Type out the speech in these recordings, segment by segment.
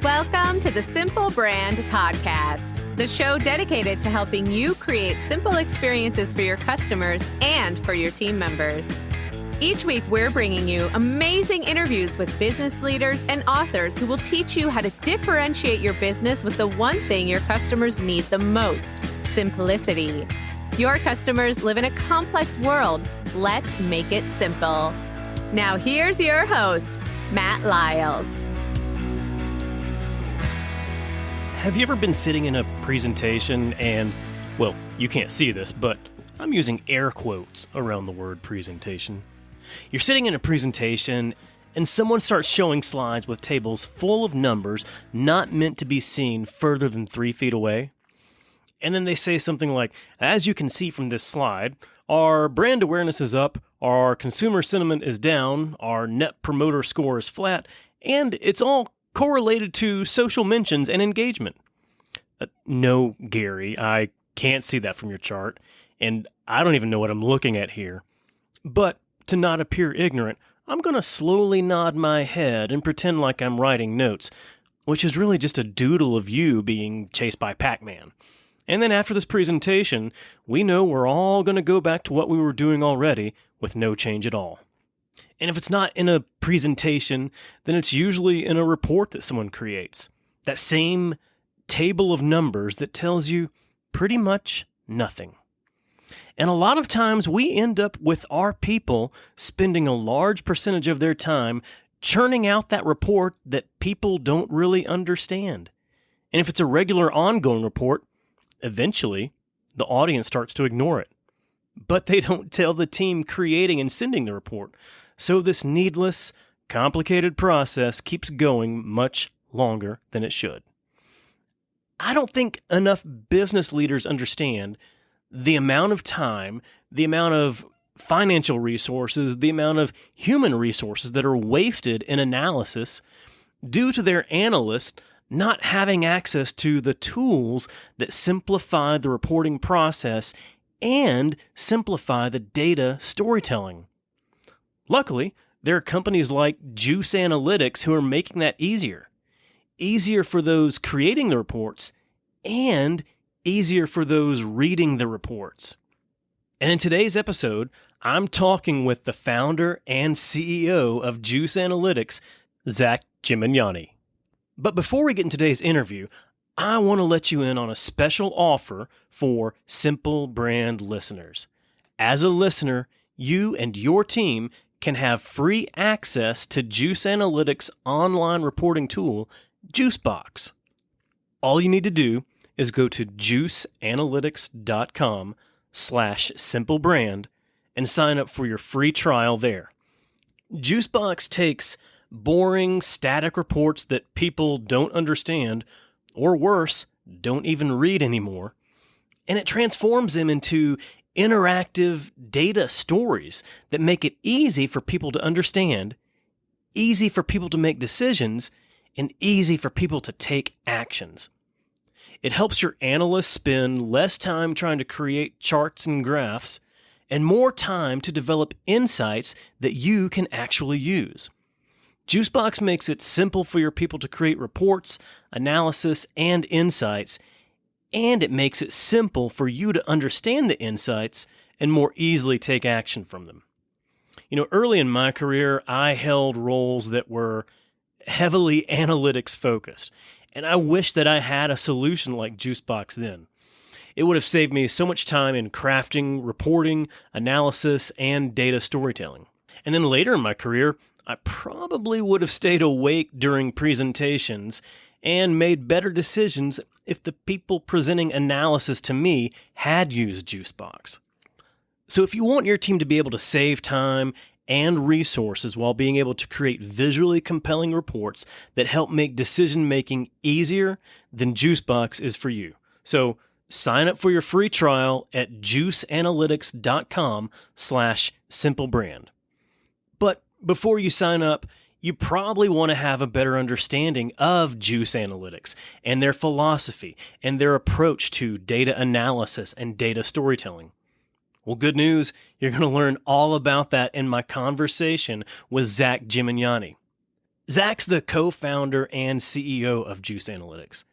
Welcome to the Simple Brand Podcast, the show dedicated to helping you create simple experiences for your customers and for your team members. Each week, we're bringing you amazing interviews with business leaders and authors who will teach you how to differentiate your business with the one thing your customers need the most: simplicity. Your customers live in a complex world. Let's make it simple. Now, here's your host, Matt Lyles. Have you ever been sitting in a presentation and, well, you can't see this, but I'm using air quotes around the word presentation. You're sitting in a presentation and someone starts showing slides with tables full of numbers not meant to be seen further than 3 feet away. And then they say something like, as you can see from this slide, our brand awareness is up, our consumer sentiment is down, our net promoter score is flat, and it's all correlated to social mentions and engagement. No, Gary, I can't see that from your chart, and I don't even know what I'm looking at here. But to not appear ignorant, I'm going to slowly nod my head and pretend like I'm writing notes, which is really just a doodle of you being chased by Pac-Man. And then after this presentation, we know we're all going to go back to what we were doing already with no change at all. And if it's not in a presentation, then it's usually in a report that someone creates. That same table of numbers that tells you pretty much nothing. And a lot of times we end up with our people spending a large percentage of their time churning out that report that people don't really understand. And if it's a regular ongoing report, eventually the audience starts to ignore it. But they don't tell the team creating and sending the report. So this needless, complicated process keeps going much longer than it should. I don't think enough business leaders understand the amount of time, the amount of financial resources, the amount of human resources that are wasted in analysis due to their analysts not having access to the tools that simplify the reporting process and simplify the data storytelling. Luckily, there are companies like Juice Analytics who are making that easier. Easier for those creating the reports and easier for those reading the reports. And in today's episode, I'm talking with the founder and CEO of Juice Analytics, Zach Gemignani. But before we get in today's interview, I want to let you in on a special offer for Simple Brand listeners. As a listener, you and your team can have free access to Juice Analytics' online reporting tool, Juicebox. All you need to do is go to juiceanalytics.com/simplebrand and sign up for your free trial there. Juicebox takes boring, static reports that people don't understand, or worse, don't even read anymore, and it transforms them into interactive data stories that make it easy for people to understand, easy for people to make decisions, and easy for people to take actions. It helps your analysts spend less time trying to create charts and graphs and more time to develop insights that you can actually use. Juicebox makes it simple for your people to create reports, analysis, and insights, and it makes it simple for you to understand the insights and more easily take action from them. Early in my career, I held roles that were heavily analytics focused, and I wish that I had a solution like Juicebox then. It would have saved me so much time in crafting, reporting, analysis, and data storytelling. And then later in my career, I probably would have stayed awake during presentations and made better decisions if the people presenting analysis to me had used Juicebox. So if you want your team to be able to save time and resources while being able to create visually compelling reports that help make decision-making easier, then Juicebox is for you. So sign up for your free trial at juiceanalytics.com/simplebrand. But before you sign up, you probably want to have a better understanding of Juice Analytics and their philosophy and their approach to data analysis and data storytelling. Well, good news, you're going to learn all about that in my conversation with Zach Gemignani. Zach's the co-founder and CEO of Juice Analytics.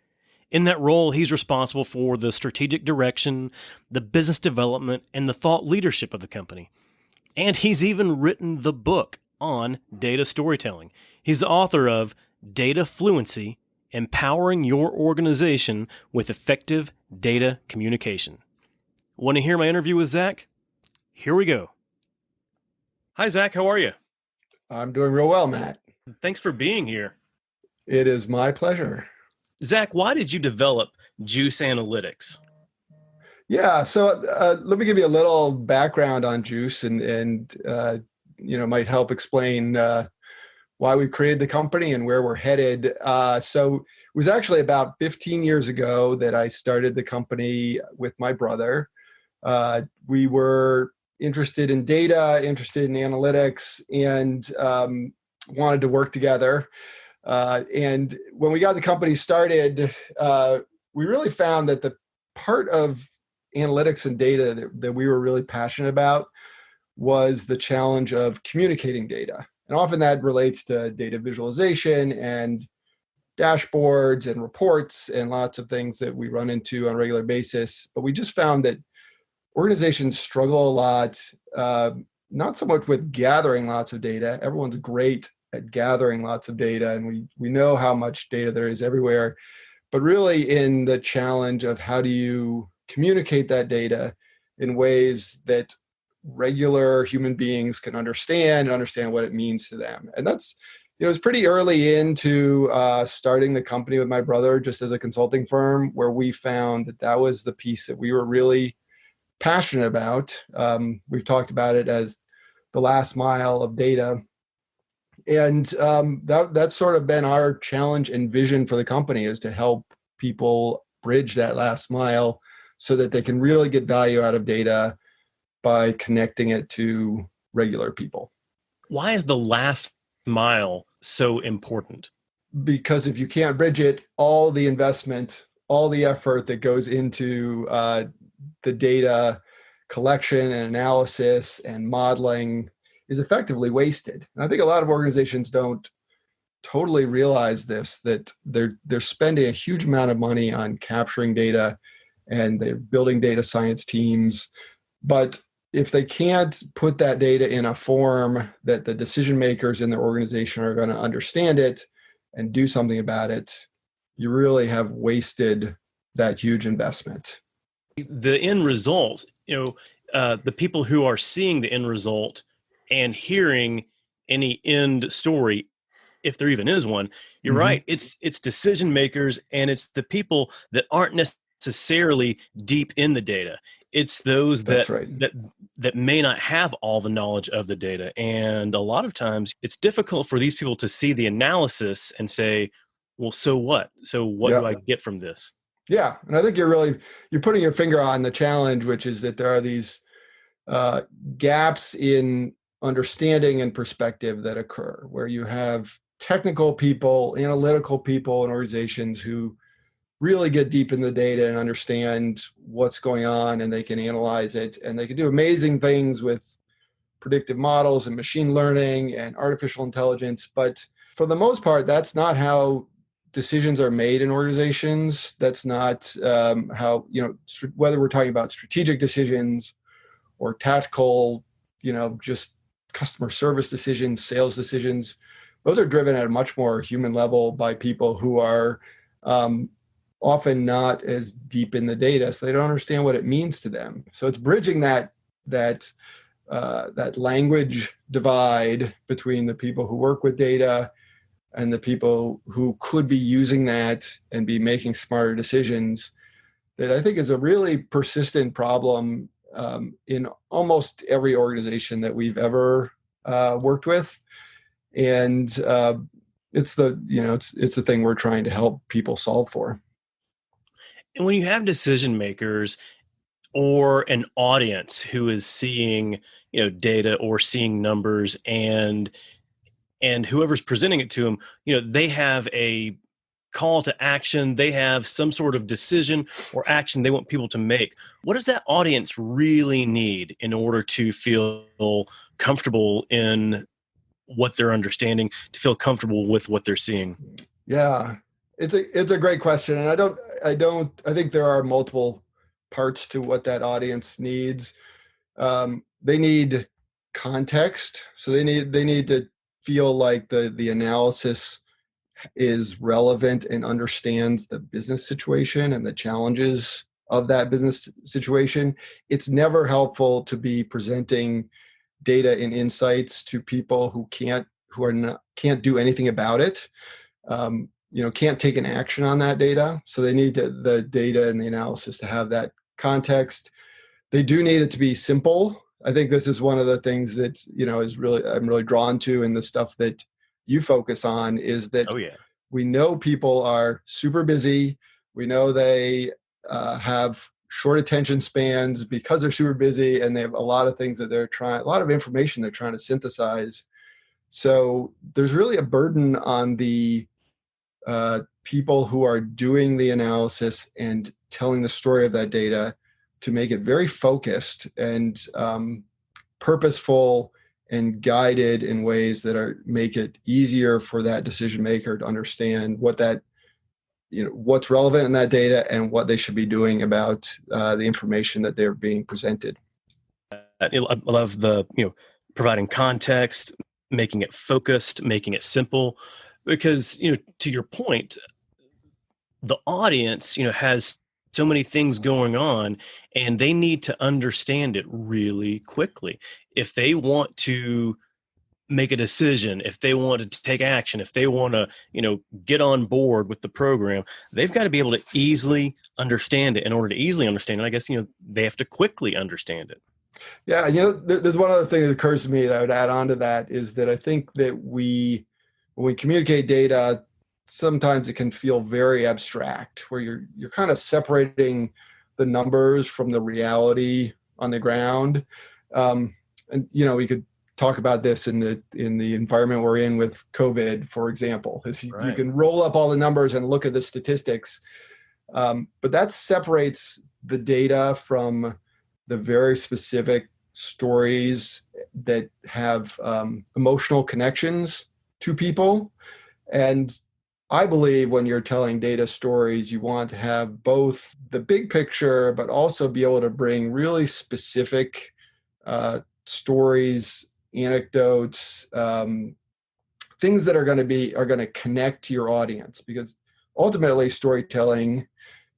In that role, he's responsible for the strategic direction, the business development, and the thought leadership of the company. And he's even written the book on data storytelling. He's the author of Data Fluency, Empowering Your Organization with Effective Data Communication. Want to hear my interview with Zach? Here we go. Hi, Zach. How are you? I'm doing real well, Matt. Thanks for being here. It is my pleasure. Zach, why did you develop Juice Analytics? Yeah, so let me give you a little background on Juice, and might help explain why we created the company and where we're headed. So it was actually about 15 years ago that I started the company with my brother. We were interested in data, interested in analytics, and wanted to work together. And when we got the company started, we really found that the part of analytics and data that we were really passionate about was the challenge of communicating data. And often that relates to data visualization and dashboards and reports and lots of things that we run into on a regular basis. But we just found that organizations struggle a lot, not so much with gathering lots of data. Everyone's great at gathering lots of data, and we know how much data there is everywhere, but really in the challenge of how do you communicate that data in ways that regular human beings can understand what it means to them. And that's, it was pretty early into starting the company with my brother, just as a consulting firm, where we found that that was the piece that we were really passionate about. We've talked about it as the last mile of data. And that's sort of been our challenge and vision for the company, is to help people bridge that last mile so that they can really get value out of data by connecting it to regular people. Why is the last mile so important? Because if you can't bridge it, all the investment, all the effort that goes into the data collection and analysis and modeling is effectively wasted. And I think a lot of organizations don't totally realize this, that they're spending a huge amount of money on capturing data, and they're building data science teams. But if they can't put that data in a form that the decision makers in their organization are going to understand it and do something about it, you really have wasted that huge investment. The end result, the people who are seeing the end result and hearing any end story, if there even is one, you're right. It's decision makers, and it's the people that aren't necessarily deep in the data. It's those that may not have all the knowledge of the data. And a lot of times it's difficult for these people to see the analysis and say, well, so what? So what do I get from this? Yeah. And I think you're putting your finger on the challenge, which is that there are these gaps in understanding and perspective that occur, where you have technical people, analytical people in organizations who really get deep in the data and understand what's going on, and they can analyze it, and they can do amazing things with predictive models and machine learning and artificial intelligence. But for the most part, that's not how decisions are made in organizations. That's not how, whether we're talking about strategic decisions or tactical, just customer service decisions, sales decisions, those are driven at a much more human level by people who are often not as deep in the data, so they don't understand what it means to them. So it's bridging that language divide between the people who work with data and the people who could be using that and be making smarter decisions, that I think is a really persistent problem in almost every organization that we've ever worked with. And it's the thing we're trying to help people solve for. And when you have decision makers or an audience who is seeing, data or seeing numbers, and whoever's presenting it to them, they have a call to action, they have some sort of decision or action they want people to make. What does that audience really need in order to feel comfortable in what they're understanding, to feel comfortable with what they're seeing? Yeah, it's a great question, and I think there are multiple parts to what that audience needs. They need context, so they need to feel like the analysis is relevant and understands the business situation and the challenges of that business situation. It's never helpful to be presenting data and insights to people who can't do anything about it. Can't take an action on that data. So they need the data and the analysis to have that context. They do need it to be simple. I think this is one of the things that, I'm really drawn to in the stuff that you focus on, is that we know people are super busy. We know they have short attention spans because they're super busy, and they have a lot of things that a lot of information they're trying to synthesize. So there's really a burden on the people who are doing the analysis and telling the story of that data to make it very focused and purposeful and guided in ways that make it easier for that decision maker to understand what's relevant in that data and what they should be doing about the information that they're being presented. I love the providing context, making it focused, making it simple, because to your point, the audience has so many things going on, and they need to understand it really quickly. If they want to make a decision, if they want to take action, if they want to, get on board with the program, they've got to be able to easily understand it. In order to easily understand it, I guess, they have to quickly understand it. Yeah. There's one other thing that occurs to me that I would add on to that, is that I think that when we communicate data, sometimes it can feel very abstract, where you're kind of separating the numbers from the reality on the ground. And we could talk about this in the environment we're in with COVID, for example. You can roll up all the numbers and look at the statistics, but that separates the data from the very specific stories that have emotional connections to people. And I believe when you're telling data stories, you want to have both the big picture, but also be able to bring really specific stories, anecdotes, things that are going to connect to your audience. Because ultimately, storytelling,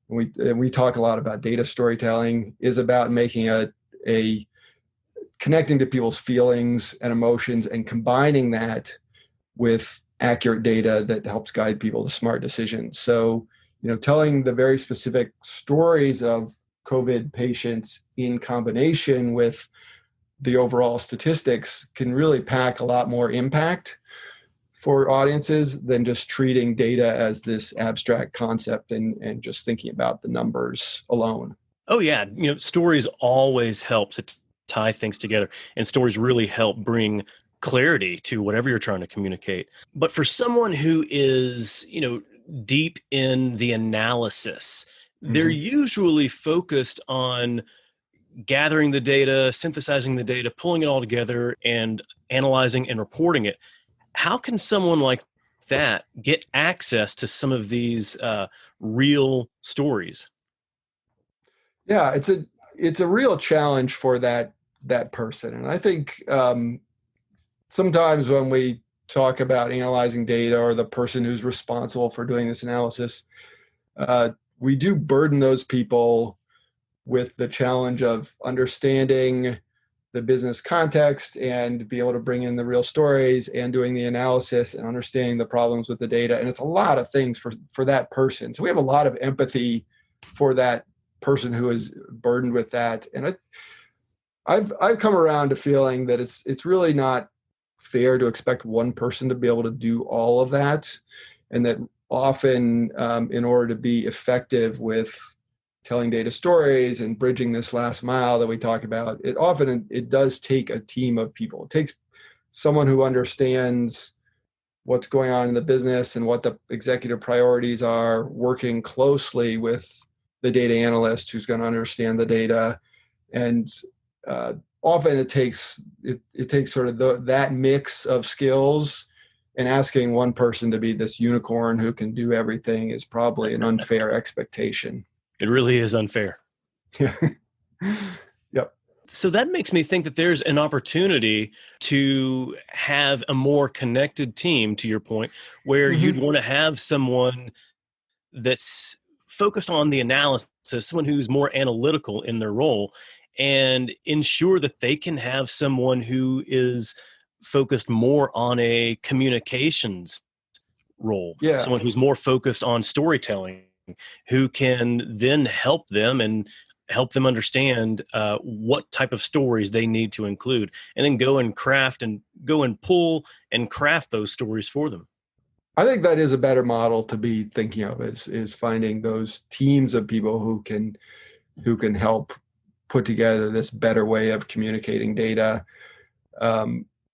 and we talk a lot about data storytelling, is about making a connecting to people's feelings and emotions and combining that with accurate data that helps guide people to smart decisions. So, telling the very specific stories of COVID patients in combination with the overall statistics can really pack a lot more impact for audiences than just treating data as this abstract concept and just thinking about the numbers alone. Oh yeah. Stories always help to tie things together, and stories really help bring clarity to whatever you're trying to communicate. But for someone who is, deep in the analysis, they're usually focused on gathering the data, synthesizing the data, pulling it all together, and analyzing and reporting it. How can someone like that get access to some of these real stories? Yeah, it's a real challenge for that person. And I think sometimes when we talk about analyzing data, or the person who's responsible for doing this analysis, we do burden those people with the challenge of understanding the business context and be able to bring in the real stories and doing the analysis and understanding the problems with the data. And it's a lot of things for that person. So we have a lot of empathy for that person who is burdened with that. And I've come around to feeling that it's really not fair to expect one person to be able to do all of that. And that often, in order to be effective with telling data stories and bridging this last mile that we talk about, it does take a team of people. It takes someone who understands what's going on in the business and what the executive priorities are, working closely with the data analyst who's going to understand the data, and often it takes sort of that mix of skills, and asking one person to be this unicorn who can do everything is probably an unfair expectation. It really is unfair. Yeah. Yep. So that makes me think that there's an opportunity to have a more connected team, to your point, where you'd want to have someone that's focused on the analysis, someone who's more analytical in their role, and ensure that they can have someone who is focused more on a communications role, Yeah. someone who's more focused on storytelling, who can then help them and help them understand what type of stories they need to include, and then go and pull and craft those stories for them. I think that is a better model to be thinking of, is finding those teams of people who can help put together this better way of communicating data.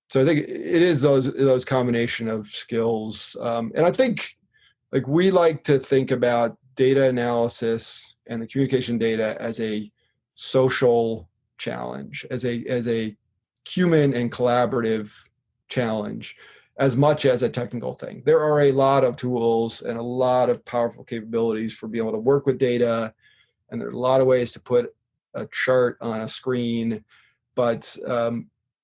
So I think it is those combination of skills. And I think like we like to think about data analysis and the communication data as a social challenge, as a human and collaborative challenge, as much as a technical thing. There are a lot of tools and a lot of powerful capabilities for being able to work with data, and there are a lot of ways to put a chart on a screen, but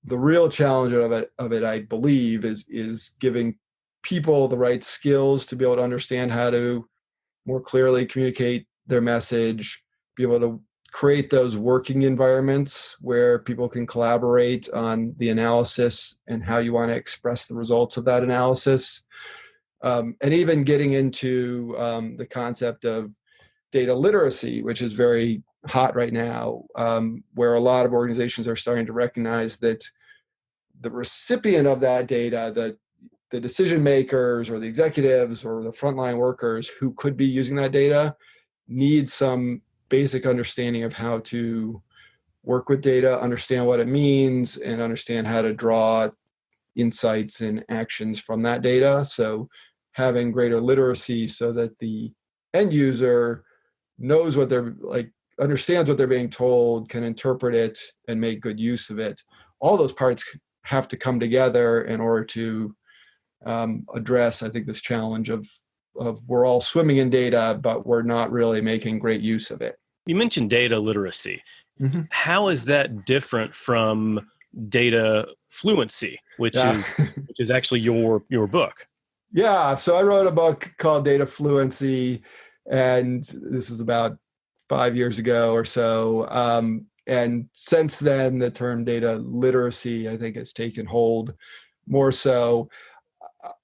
the real challenge of it, I believe, is giving people the right skills to be able to understand how to more clearly communicate their message, be able to create those working environments where people can collaborate on the analysis and how you want to express the results of that analysis. And even getting into the concept of data literacy, which is very hot right now, where a lot of organizations are starting to recognize that the recipient of that data, the decision makers or the executives or the frontline workers who could be using that data, need some basic understanding of how to work with data, understand what it means, and understand how to draw insights and actions from that data. So having greater literacy so that the end user knows what they're like, understands what they're being told, can interpret it, and make good use of it. All those parts have to come together in order to address, I think, this challenge of we're all swimming in data, but we're not really making great use of it. You mentioned data literacy. How is that different from data fluency, which is actually your book? Yeah, so I wrote a book called Data Fluency, and this is about 5 years ago or so. And since then, the term data literacy, I think, has taken hold more so.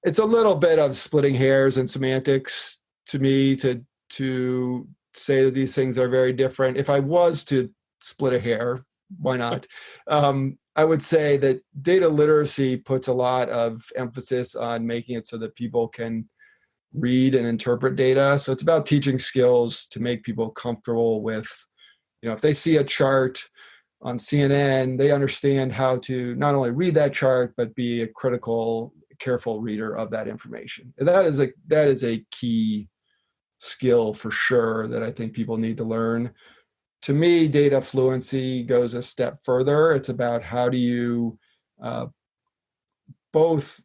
It's a little bit of splitting hairs and semantics to me to say that these things are very different. If I was to split a hair, why not? I would say that data literacy puts a lot of emphasis on making it so that people can read and interpret data. So it's about teaching skills to make people comfortable with, if they see a chart on CNN, they understand how to not only read that chart, but be a critical, careful reader of that information. And that is a key skill for sure that I think people need to learn. To me, data fluency goes a step further. It's about how do you both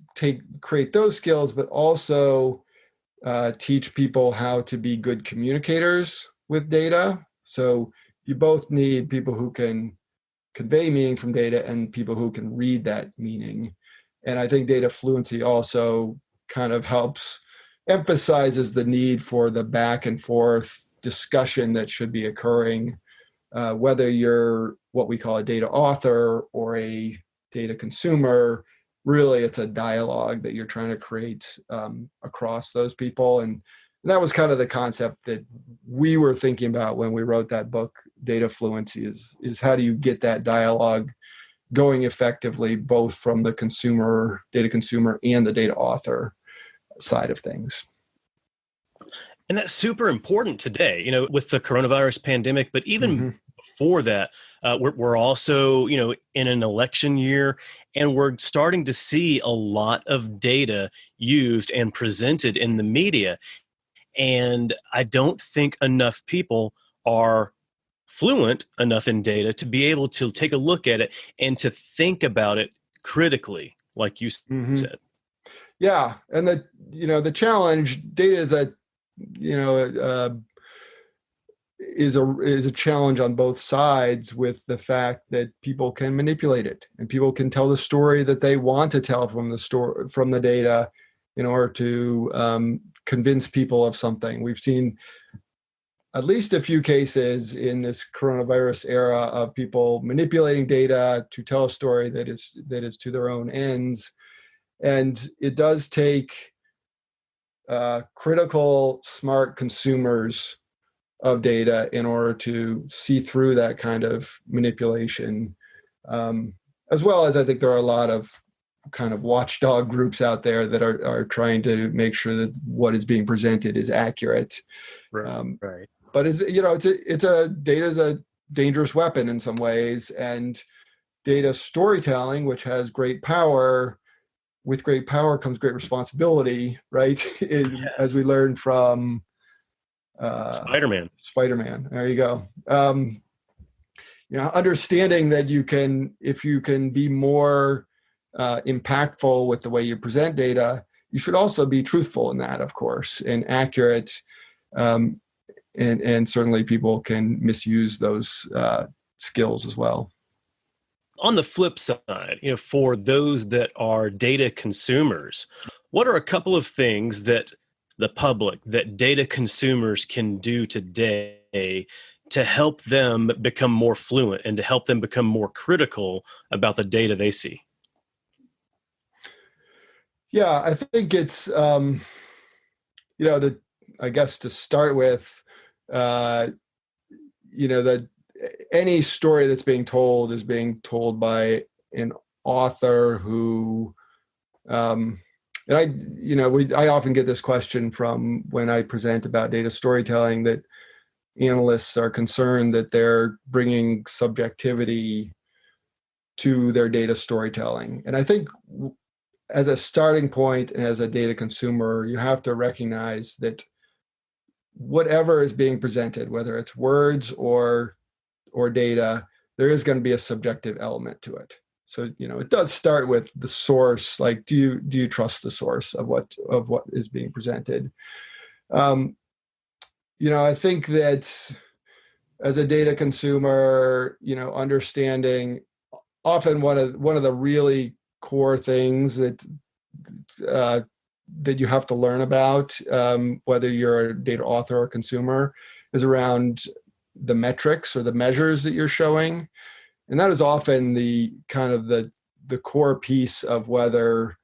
create those skills, but also teach people how to be good communicators with data. So you both need people who can convey meaning from data and people who can read that meaning. And I think data fluency also kind of emphasizes the need for the back and forth discussion that should be occurring, whether you're what we call a data author or a data consumer. Really, it's a dialogue that you're trying to create across those people. And that was kind of the concept that we were thinking about when we wrote that book, Data Fluency, is how do you get that dialogue going effectively, both from the data consumer and the data author side of things. And that's super important today, with the coronavirus pandemic, but even before that, we're also, in an election year, and we're starting to see a lot of data used and presented in the media. And I don't think enough people are fluent enough in data to be able to take a look at it and to think about it critically, like you said. Yeah, and the challenge, data is a challenge on both sides, with the fact that people can manipulate it and people can tell the story that they want to tell from the data in order to convince people of something. We've seen at least a few cases in this coronavirus era of people manipulating data to tell a story that is to their own ends. And it does take critical, smart consumers of data in order to see through that kind of manipulation. As well as I think there are a lot of kind of watchdog groups out there that are trying to make sure that what is being presented is accurate. Right. But data is a dangerous weapon in some ways, and data storytelling, which has great power, with great power comes great responsibility, right? Yes. As we learned from Spider-Man. There you go. Understanding that if you can be more impactful with the way you present data, you should also be truthful in that, of course, and accurate. And certainly people can misuse those skills as well. On the flip side, for those that are data consumers, what are a couple of things that the public, that data consumers can do today to help them become more fluent and to help them become more critical about the data they see? Yeah, I think it's, I guess to start with, that any story that's being told is being told by an author who, and I often get this question from when I present about data storytelling, that analysts are concerned that they're bringing subjectivity to their data storytelling. And I think as a starting point and as a data consumer, you have to recognize that whatever is being presented, whether it's words or data, there is going to be a subjective element to it. So, it does start with the source. Like, do you trust the source of what is being presented? I think that as a data consumer, understanding, often one of the really core things that you have to learn about, whether you're a data author or consumer, is around the metrics or the measures that you're showing. And that is often the kind of the core piece of whether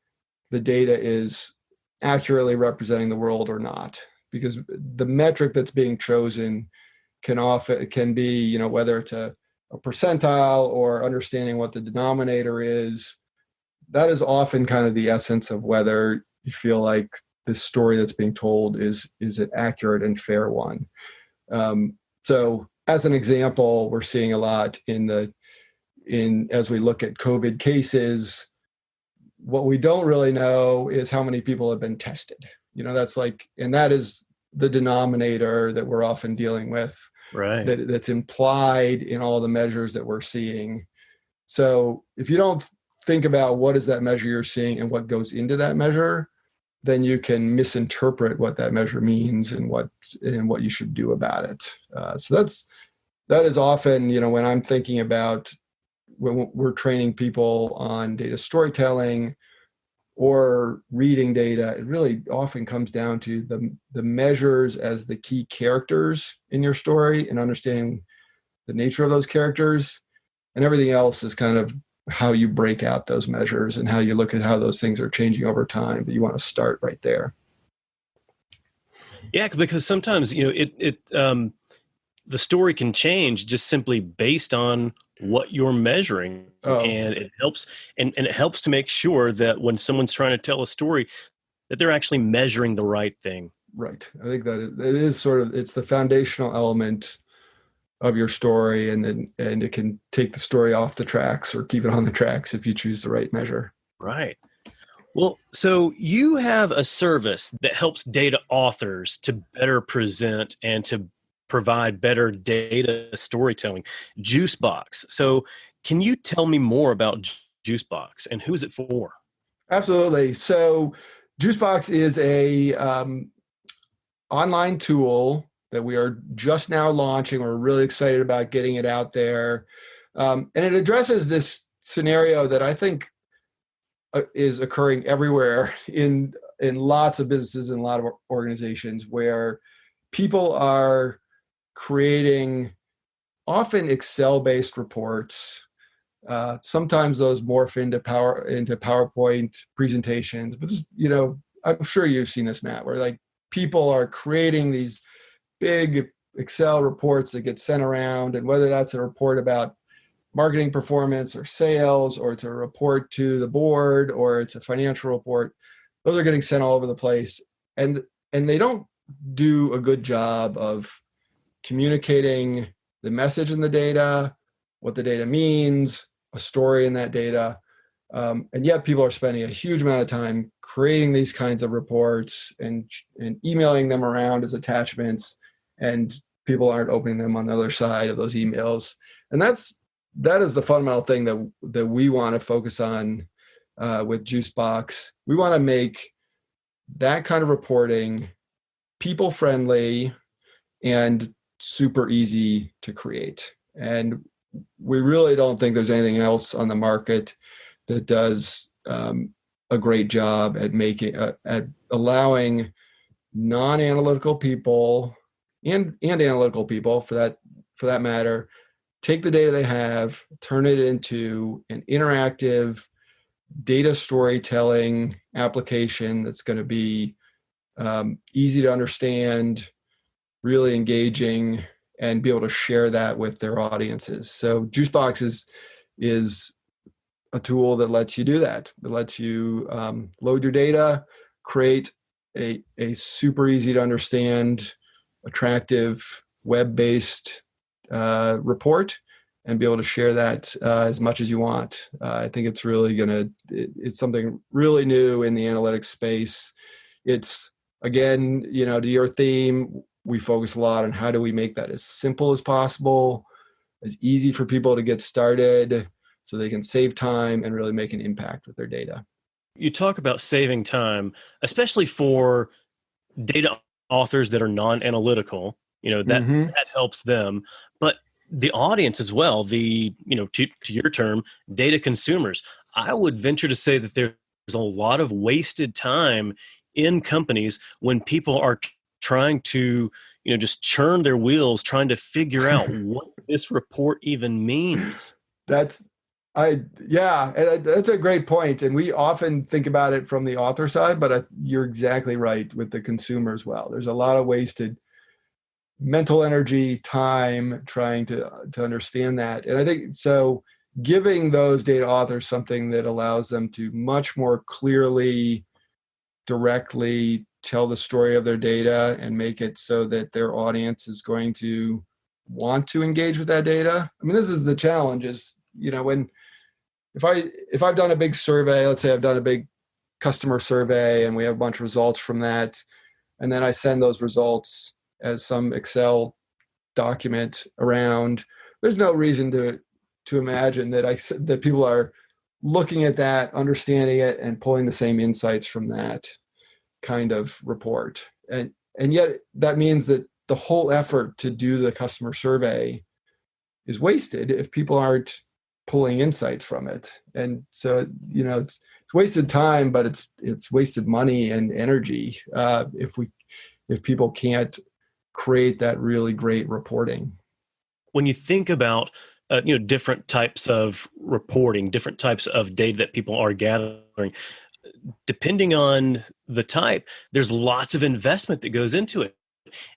the data is accurately representing the world or not. Because the metric that's being chosen can be, whether it's a percentile or understanding what the denominator is. That is often kind of the essence of whether you feel like the story that's being told is an accurate and fair one. So as an example, we're seeing a lot as we look at COVID cases, what we don't really know is how many people have been tested. And that is the denominator that we're often dealing with, right? That's implied in all the measures that we're seeing. So if you don't think about what is that measure you're seeing and what goes into that measure, then you can misinterpret what that measure means and what you should do about it. So that is often, when I'm thinking about when we're training people on data storytelling or reading data, it really often comes down to the measures as the key characters in your story and understanding the nature of those characters, and everything else is kind of how you break out those measures and how you look at how those things are changing over time. But you want to start right there. Yeah, because sometimes, the story can change just simply based on what you're measuring. And it helps, and it helps to make sure that when someone's trying to tell a story, that they're actually measuring the right thing. Right. I think that it is it's the foundational element of your story, and it can take the story off the tracks or keep it on the tracks if you choose the right measure. Right. Well, so you have a service that helps data authors to better present and to provide better data storytelling. Juicebox. So can you tell me more about Juicebox and who is it for? Absolutely. So Juicebox is a online tool that we are just now launching. We're really excited about getting it out there. And it addresses this scenario that I think is occurring everywhere in lots of businesses and a lot of organizations, where people are creating often Excel-based reports. Sometimes those morph into PowerPoint presentations, but just, I'm sure you've seen this, Matt, where like people are creating these big Excel reports that get sent around, and whether that's a report about marketing performance or sales, or it's a report to the board, or it's a financial report, those are getting sent all over the place. And they don't do a good job of communicating the message in the data, what the data means, a story in that data. And yet people are spending a huge amount of time creating these kinds of reports and emailing them around as attachments, and people aren't opening them on the other side of those emails. And that is the fundamental thing that we want to focus on with Juicebox. We want to make that kind of reporting people friendly and super easy to create. And we really don't think there's anything else on the market that does a great job at at allowing non-analytical people and analytical people for that matter, take the data they have, turn it into an interactive data storytelling application that's going to be easy to understand, really engaging, and be able to share that with their audiences. So Juicebox is a tool that lets you do that. It lets you load your data, create a super easy to understand, attractive web-based report, and be able to share that as much as you want. I think it's really it's something really new in the analytics space. It's, again, to your theme, we focus a lot on how do we make that as simple as possible, as easy for people to get started, so they can save time and really make an impact with their data. You talk about saving time, especially for data authors that are non-analytical, that helps them, but the audience as well, to your term, data consumers. I would venture to say that there's a lot of wasted time in companies when people are trying to, just churn their wheels, trying to figure out what this report even means. That's a great point. And we often think about it from the author side, but you're exactly right with the consumer as well. There's a lot of wasted mental energy, time trying to understand that. And I think so giving those data authors something that allows them to much more clearly, directly tell the story of their data and make it so that their audience is going to want to engage with that data. I mean, this is the challenge is, if I've done a big survey, let's say I've done a big customer survey and we have a bunch of results from that, and then I send those results as some Excel document around, there's no reason to imagine that people are looking at that, understanding it, and pulling the same insights from that kind of report. And yet that means that the whole effort to do the customer survey is wasted if people aren't pulling insights from it. And so, it's wasted time, but it's wasted money and energy if people can't create that really great reporting. When you think about different types of reporting, different types of data that people are gathering, depending on the type, there's lots of investment that goes into it.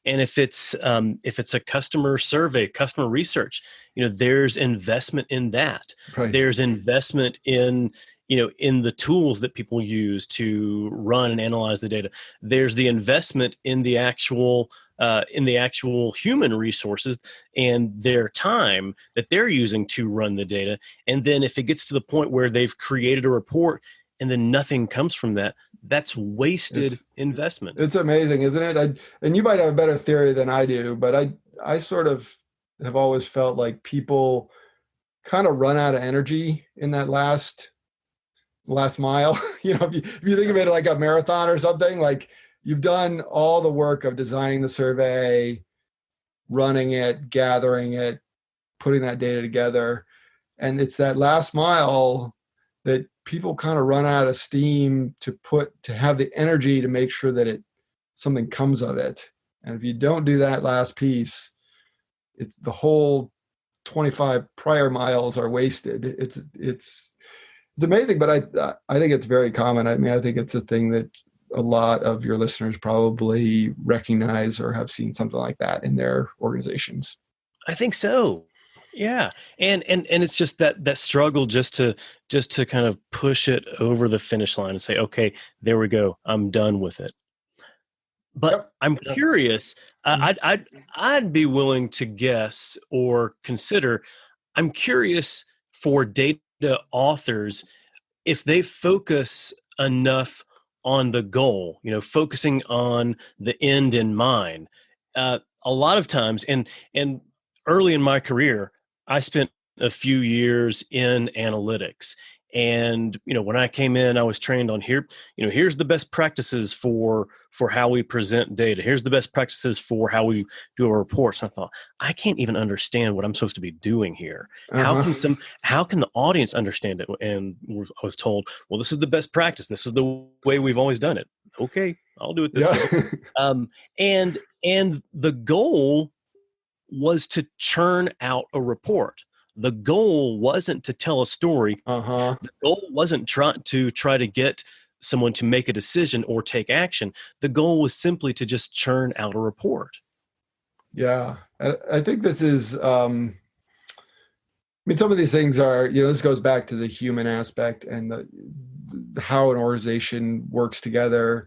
And if it's a customer survey, customer research, there's investment in that. Right. There's investment in the tools that people use to run and analyze the data. There's the investment in the actual human resources and their time that they're using to run the data. And then if it gets to the point where they've created a report and then nothing comes from that, that's wasted investment. It's amazing, isn't it? And you might have a better theory than I do, but I sort of have always felt like people kind of run out of energy in that last mile. If you think of it like a marathon or something, like you've done all the work of designing the survey, running it, gathering it, putting that data together. And it's that last mile that people kind of run out of steam to have the energy to make sure that something comes of it. And if you don't do that last piece, it's the whole 25 prior miles are wasted. It's amazing, but I think it's very common. I mean, I think it's a thing that a lot of your listeners probably recognize or have seen something like that in their organizations. I think so. Yeah. And it's just that struggle just to kind of push it over the finish line and say, okay, there we go. I'm done with it. But yep. I'm curious, I'd be willing to guess or consider, I'm curious for data authors, if they focus enough on the goal, focusing on the end in mind. A lot of times, and early in my career, I spent a few years in analytics. And, when I came in, I was trained on here's the best practices for how we present data. Here's the best practices for how we do our reports. And I thought, I can't even understand what I'm supposed to be doing here. Uh-huh. How can the audience understand it? And I was told, well, this is the best practice. This is the way we've always done it. Okay, I'll do it this way. And the goal was to churn out a report. The goal wasn't to tell a story. Uh-huh. The goal wasn't try to get someone to make a decision or take action. The goal was simply to just churn out a report. Yeah. I think this is, some of these things are, this goes back to the human aspect and how an organization works together.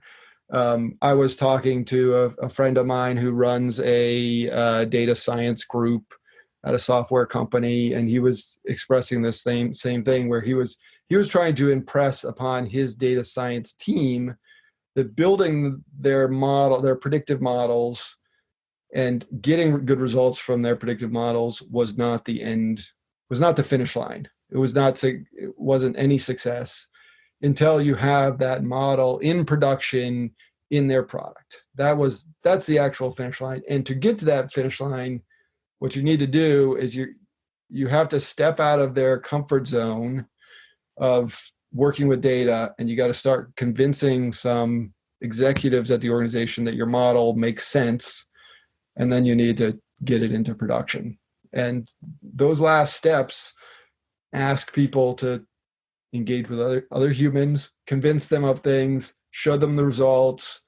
I was talking to a friend of mine who runs a data science group at a software company, and he was expressing this same thing where he was trying to impress upon his data science team that building their predictive models and getting good results from their predictive models was not the finish line. It wasn't any success until you have that model in production in their product. That's the actual finish line. And to get to that finish line, what you need to do is you have to step out of their comfort zone of working with data, and you got to start convincing some executives at the organization that your model makes sense, and then you need to get it into production. And those last steps ask people to engage with other humans, convince them of things, show them the results,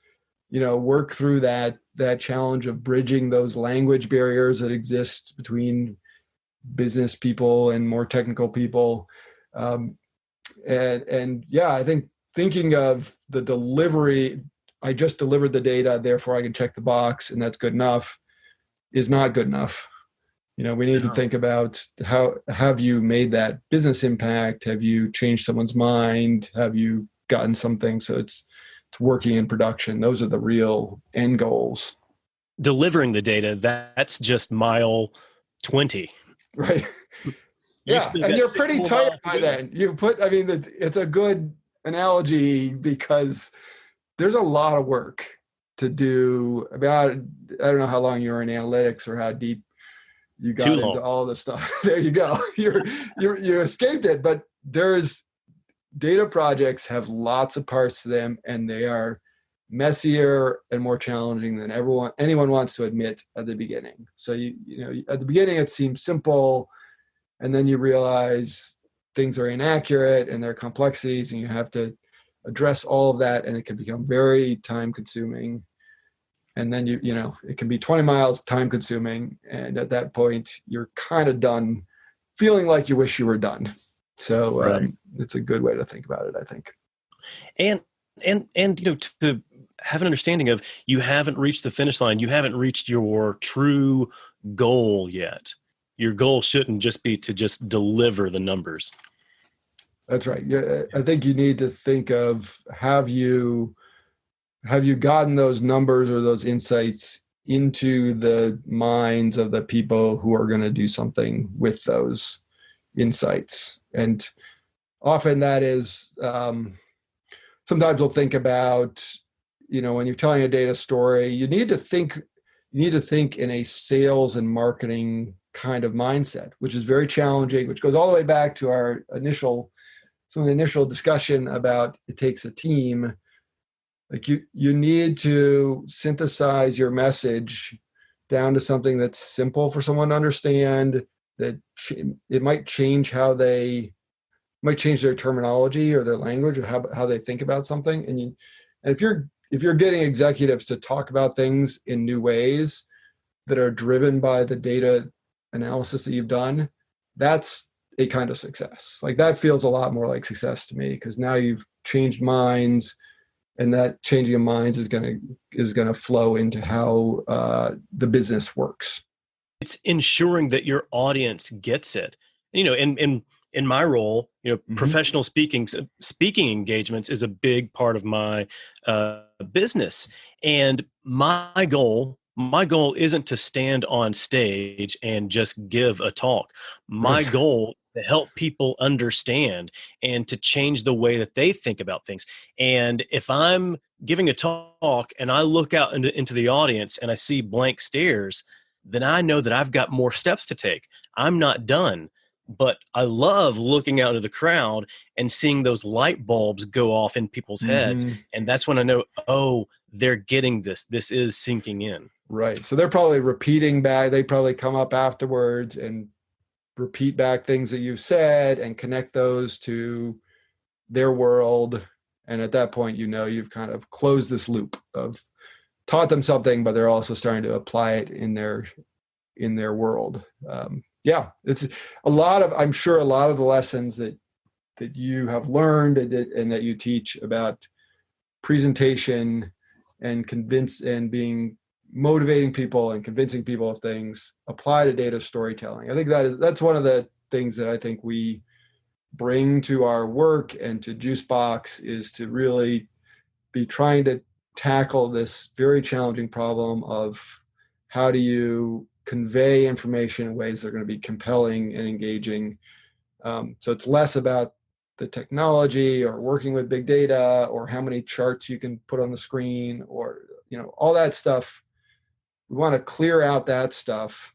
work through that challenge of bridging those language barriers that exist between business people and more technical people. And yeah, I think thinking of the delivery, I just delivered the data, therefore I can check the box and that's good enough, is not good enough. We need to think about how have you made that business impact? Have you changed someone's mind? Have you gotten something so it's working in production? Those are the real end goals. Delivering the data, that's just mile 20. Right. Yeah. And you're pretty tired by then. It's a good analogy because there's a lot of work to do. I don't know how long you were in analytics or how deep you got into all this stuff. There you go. You escaped it, but there's data projects have lots of parts to them, and they are messier and more challenging than anyone wants to admit at the beginning. So at the beginning it seems simple, and then you realize things are inaccurate and there are complexities, and you have to address all of that, and it can become very time consuming. And then it can be 20 miles time consuming, and at that point you're kind of done feeling like you wish you were done. So right. It's a good way to think about it, I think. And to have an understanding of, you haven't reached the finish line, you haven't reached your true goal yet. Your goal shouldn't just be to just deliver the numbers. That's right. Yeah, I think you need to think of, have you gotten those numbers or those insights into the minds of the people who are going to do something with those insights. And often that is, sometimes we'll think about, when you're telling a data story, you need to think in a sales and marketing kind of mindset, which is very challenging, which goes all the way back to some of the initial discussion about it takes a team. Like you need to synthesize your message down to something that's simple for someone to understand, that it might change their terminology or their language or how they think about something. And if you're getting executives to talk about things in new ways that are driven by the data analysis that you've done, that's a kind of success. Like that feels a lot more like success to me, because now you've changed minds, and that changing of minds is going to flow into how the business works. It's ensuring that your audience gets it. In my role, professional speaking engagements is a big part of my business. And my goal isn't to stand on stage and just give a talk. My goal is to help people understand and to change the way that they think about things. And if I'm giving a talk and I look out into the audience and I see blank stares, then I know that I've got more steps to take. I'm not done. But I love looking out into the crowd and seeing those light bulbs go off in people's heads. And that's when I know, they're getting this. This is sinking in. Right. So they're probably repeating back. They probably come up afterwards and repeat back things that you've said and connect those to their world. And at that point, you've kind of closed this loop of taught them something, but they're also starting to apply it in their world. It's I'm sure a lot of the lessons that you have learned and that you teach about presentation and being motivating people and convincing people of things apply to data storytelling. I think that's one of the things that I think we bring to our work and to Juicebox, is to really be trying to tackle this very challenging problem of how do you convey information in ways that are going to be compelling and engaging. So it's less about the technology or working with big data or how many charts you can put on the screen or, all that stuff. We want to clear out that stuff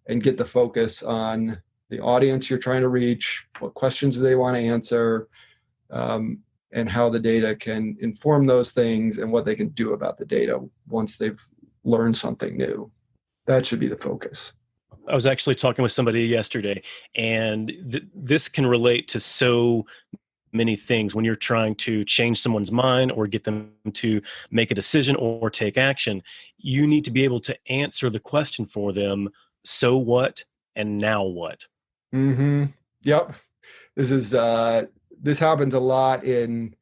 and get the focus on the audience you're trying to reach, what questions do they want to answer, and how the data can inform those things and what they can do about the data once they've learned something new. That should be the focus. I was actually talking with somebody yesterday, and this can relate to so many things when you're trying to change someone's mind or get them to make a decision or take action. You need to be able to answer the question for them, so what and now what? Yep. This happens a lot in,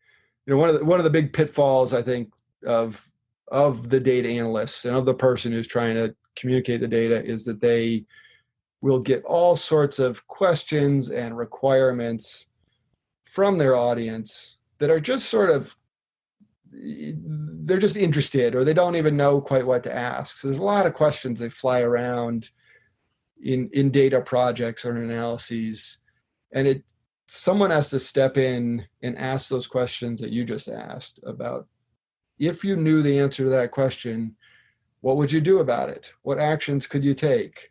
one of the big pitfalls, I think, of the data analysts and of the person who's trying to communicate the data is that they will get all sorts of questions and requirements from their audience that are just they're just interested, or they don't even know quite what to ask. So there's a lot of questions that fly around in data projects or in analyses, and someone has to step in and ask those questions that you just asked about. If you knew the answer to that question, what would you do about it? What actions could you take?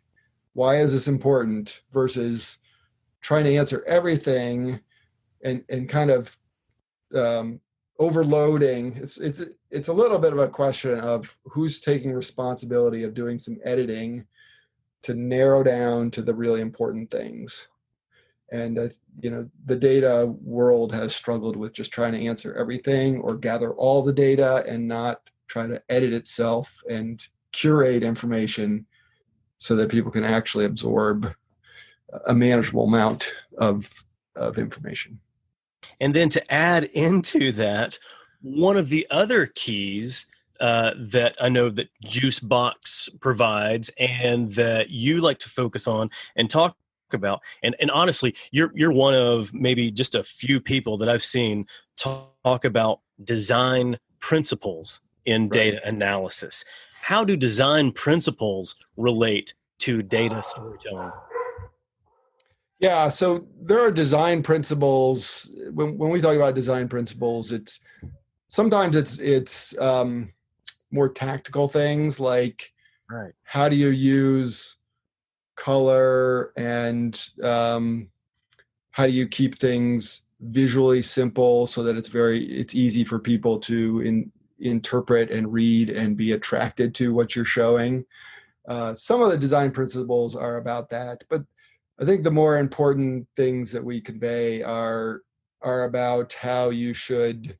Why is this important? Versus trying to answer everything and kind of overloading. It's a little bit of a question of who's taking responsibility of doing some editing to narrow down to the really important things. And the data world has struggled with just trying to answer everything or gather all the data and not try to edit itself and curate information so that people can actually absorb a manageable amount of information. And then to add into that, one of the other keys that I know that Juicebox provides and that you like to focus on and talk about, and honestly, you're one of maybe just a few people that I've seen talk about design principles in data analysis. how do design principles relate to data storytelling? Yeah, so there are design principles. When we talk about design principles, it's sometimes it's more tactical things like Right. how do you use color and how do you keep things visually simple so that it's easy for people to interpret and read and be attracted to what you're showing. Some of the design principles are about that, but I think the more important things that we convey are about how you should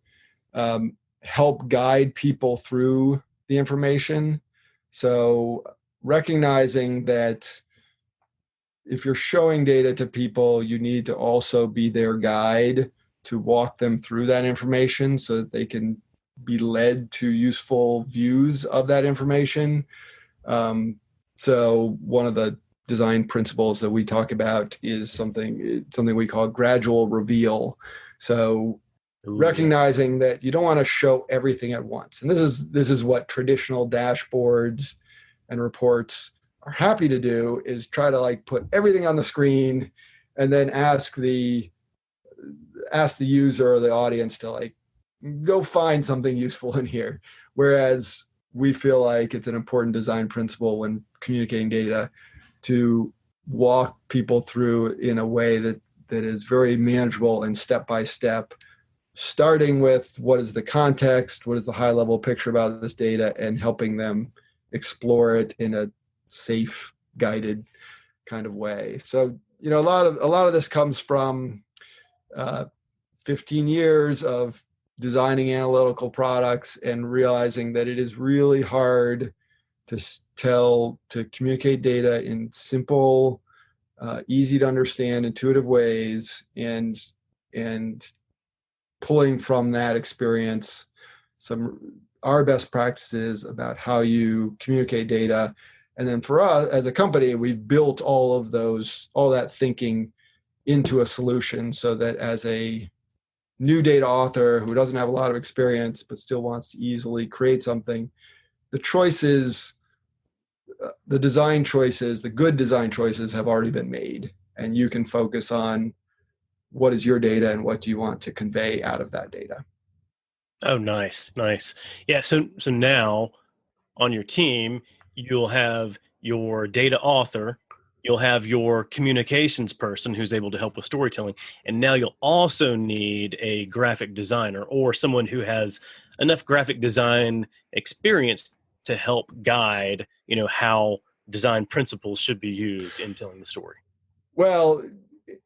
help guide people through the information. So recognizing that if you're showing data to people, you need to also be their guide to walk them through that information so that they can be led to useful views of that information. So one of the design principles that we talk about is something we call gradual reveal. So recognizing that you don't want to show everything at once. And this is what traditional dashboards and reports are happy to do, is try to like put everything on the screen and then ask the user or the audience to like go find something useful in here. Whereas we feel like it's an important design principle when communicating data to walk people through in a way that is very manageable and step by step, starting with what is the context, what is the high level picture about this data, and helping them explore it in a safe, guided kind of way. So, a lot of this comes from 15 years of designing analytical products and realizing that it is really hard to communicate data in simple, easy to understand, intuitive ways, and pulling from that experience our best practices about how you communicate data. And then for us as a company, we've built all that thinking into a solution so that as a new data author who doesn't have a lot of experience but still wants to easily create something, the choices, the design choices, the good design choices have already been made, and you can focus on what is your data and what do you want to convey out of that data. Oh, nice. Yeah. So now on your team, you'll have your data author, you'll have your communications person who's able to help with storytelling, and now you'll also need a graphic designer or someone who has enough graphic design experience to help guide, how design principles should be used in telling the story. Well,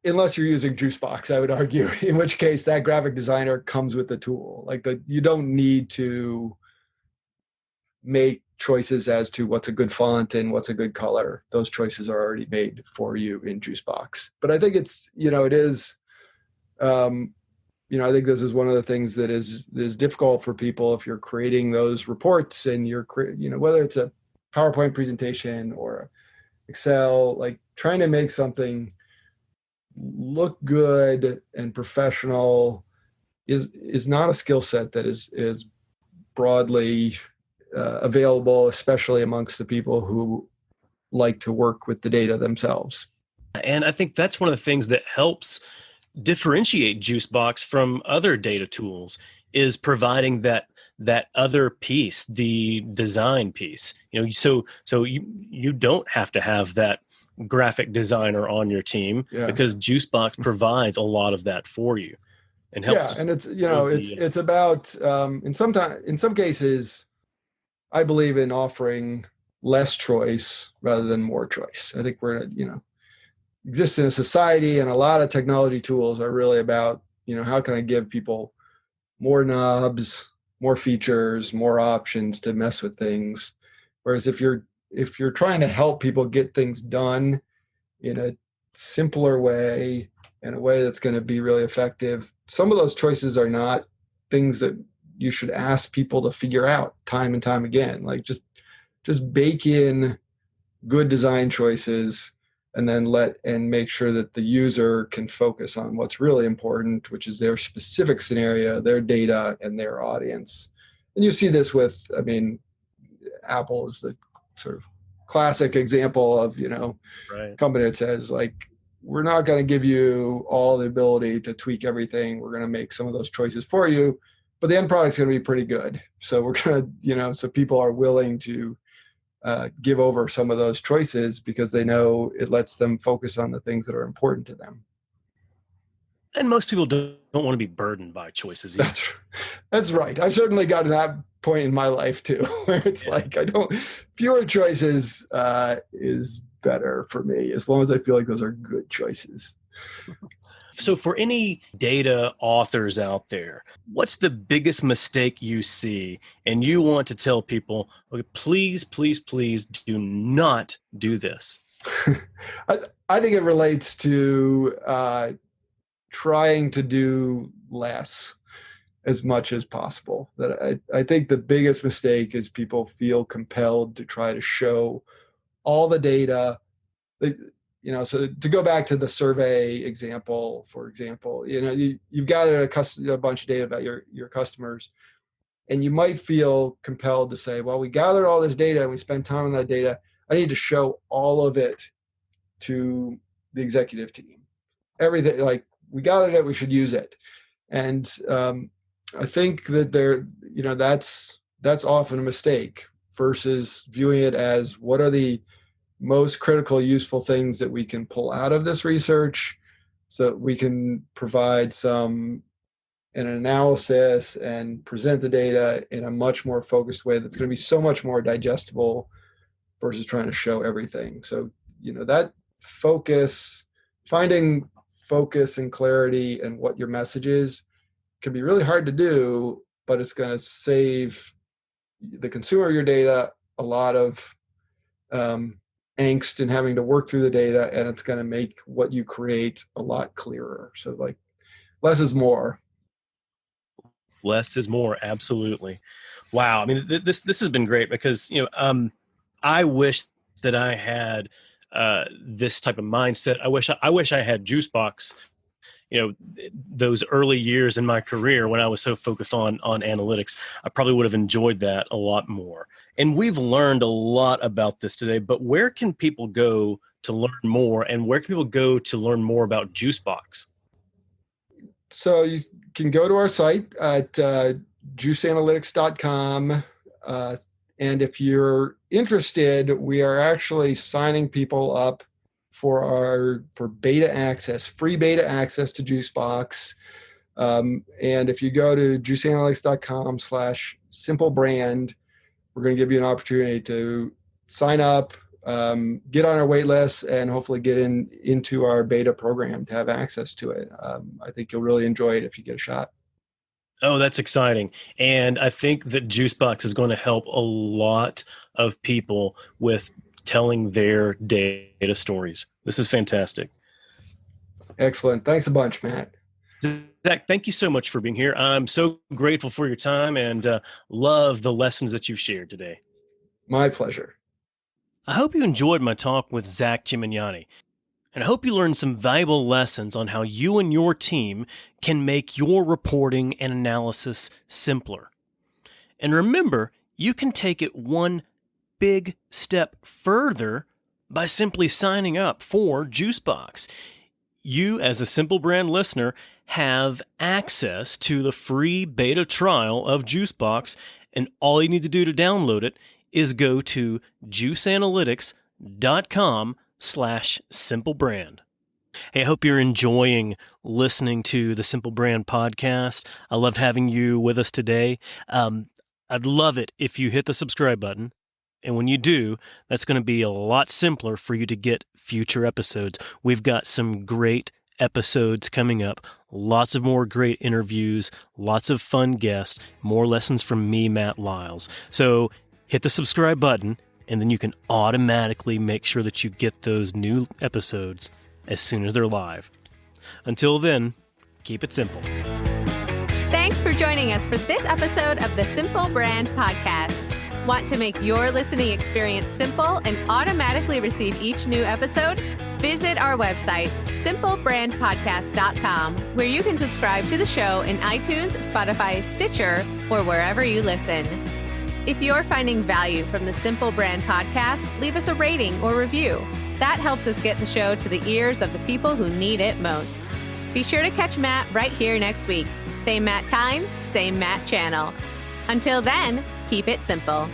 unless you're using Juicebox, I would argue, in which case that graphic designer comes with the tool. You don't need to make choices as to what's a good font and what's a good color. Those choices are already made for you in Juicebox. But I think it's, it is, I think this is one of the things that is difficult for people if you're creating those reports and you're, whether it's a PowerPoint presentation or Excel, like trying to make something look good and professional is not a skill set that is broadly available, especially amongst the people who like to work with the data themselves. And I think that's one of the things that helps differentiate Juicebox from other data tools is providing that other piece, the design piece. So you don't have to have that graphic designer on your team because Juicebox provides a lot of that for you and helps. Yeah, and it's it's about in some cases, I believe in offering less choice rather than more choice. I think we're exist in a society, and a lot of technology tools are really about how can I give people more knobs, more features, more options to mess with things. Whereas if you're trying to help people get things done in a simpler way, in a way that's going to be really effective, some of those choices are not things that you should ask people to figure out time and time again. Like just bake in good design choices and then make sure that the user can focus on what's really important, which is their specific scenario, their data, and their audience. And you see this with, Apple is the sort of classic example of, Right. company that says, like, we're not going to give you all the ability to tweak everything. We're going to make some of those choices for you, but the end product's going to be pretty good. So we're going to, so people are willing to give over some of those choices because they know it lets them focus on the things that are important to them. And most people don't want to be burdened by choices either. That's right. I've certainly got to that point in my life too, where it's like, fewer choices is better for me, as long as I feel like those are good choices. So for any data authors out there, what's the biggest mistake you see and you want to tell people, okay, please, please, please do not do this? I think it relates to trying to do less as much as possible. That I think the biggest mistake is people feel compelled to try to show all the data. So to go back to the survey example, for example, you've gathered a bunch of data about your customers, and you might feel compelled to say, well, we gathered all this data and we spent time on that data. I need to show all of it to the executive team. Everything, like, we gathered it, we should use it. And I think that that's often a mistake versus viewing it as, what are the most critical, useful things that we can pull out of this research so that we can provide an analysis and present the data in a much more focused way that's going to be so much more digestible versus trying to show everything. So, that focus, finding focus and clarity and what your message is can be really hard to do, but it's going to save the consumer of your data a lot of angst in having to work through the data, and it's going to make what you create a lot clearer. So, like, less is more. Less is more. Absolutely. Wow. I mean, this has been great because, I wish that I had this type of mindset. I wish I had Juicebox, those early years in my career when I was so focused on analytics. I probably would have enjoyed that a lot more. And we've learned a lot about this today, but where can people go to learn more, and where can people go to learn more about Juicebox? So you can go to our site at juiceanalytics.com. And if you're interested, we are actually signing people up for beta access, free beta access to Juicebox. And if you go to juiceanalytics.com/simplebrand, we're going to give you an opportunity to sign up, get on our wait list, and hopefully get into our beta program to have access to it. I think you'll really enjoy it if you get a shot. Oh, that's exciting. And I think that Juicebox is going to help a lot of people with telling their data stories. This is fantastic. Excellent. Thanks a bunch, Matt. Zach, thank you so much for being here. I'm so grateful for your time and love the lessons that you've shared today. My pleasure. I hope you enjoyed my talk with Zach Gemignani. And I hope you learned some valuable lessons on how you and your team can make your reporting and analysis simpler. And remember, you can take it one big step further by simply signing up for Juicebox. You, as a Simple Brand listener, have access to the free beta trial of Juicebox, and all you need to do to download it is go to juiceanalytics.com/simplebrand. Hey, I hope you're enjoying listening to the Simple Brand podcast. I loved having you with us today. I'd love it if you hit the subscribe button. And when you do, that's going to be a lot simpler for you to get future episodes. We've got some great episodes coming up, lots of more great interviews, lots of fun guests, more lessons from me, Matt Lyles. So hit the subscribe button, and then you can automatically make sure that you get those new episodes as soon as they're live. Until then, keep it simple. Thanks for joining us for this episode of the Simple Brand Podcast. Want to make your listening experience simple and automatically receive each new episode? Visit our website, simplebrandpodcast.com, where you can subscribe to the show in iTunes, Spotify, Stitcher, or wherever you listen. If you're finding value from the Simple Brand podcast, leave us a rating or review. That helps us get the show to the ears of the people who need it most. Be sure to catch Matt right here next week. Same Matt time, same Matt channel. Until then, keep it simple.